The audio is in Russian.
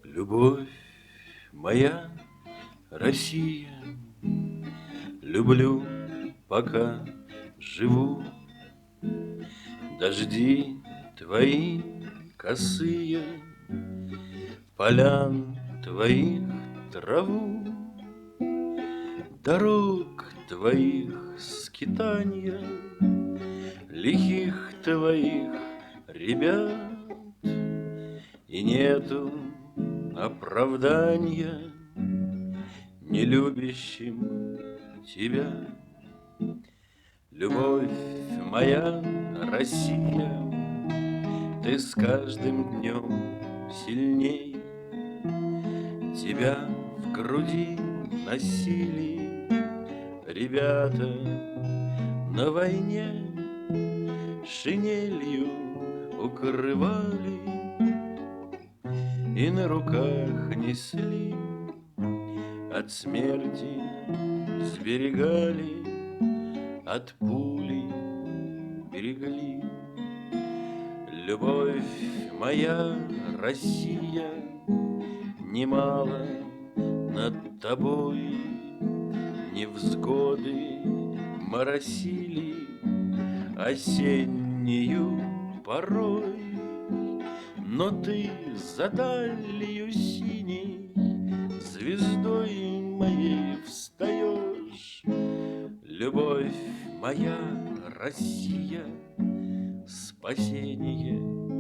Любовь моя, Россия, люблю, пока живу. Дожди твои косые, полян твоих траву, дорог твоих скитанья, лихих твоих ребят. И нету оправдания нелюбящим тебя. Любовь моя, Россия, ты с каждым днем сильней. Тебя в груди носили ребята на войне, шинелью укрывали и на руках несли, от смерти сберегали, от пули берегли. Любовь моя, Россия, немало над тобой невзгоды моросили осеннюю порой, но ты за далью синей звездой моей встаешь. Любовь моя, Россия, спасение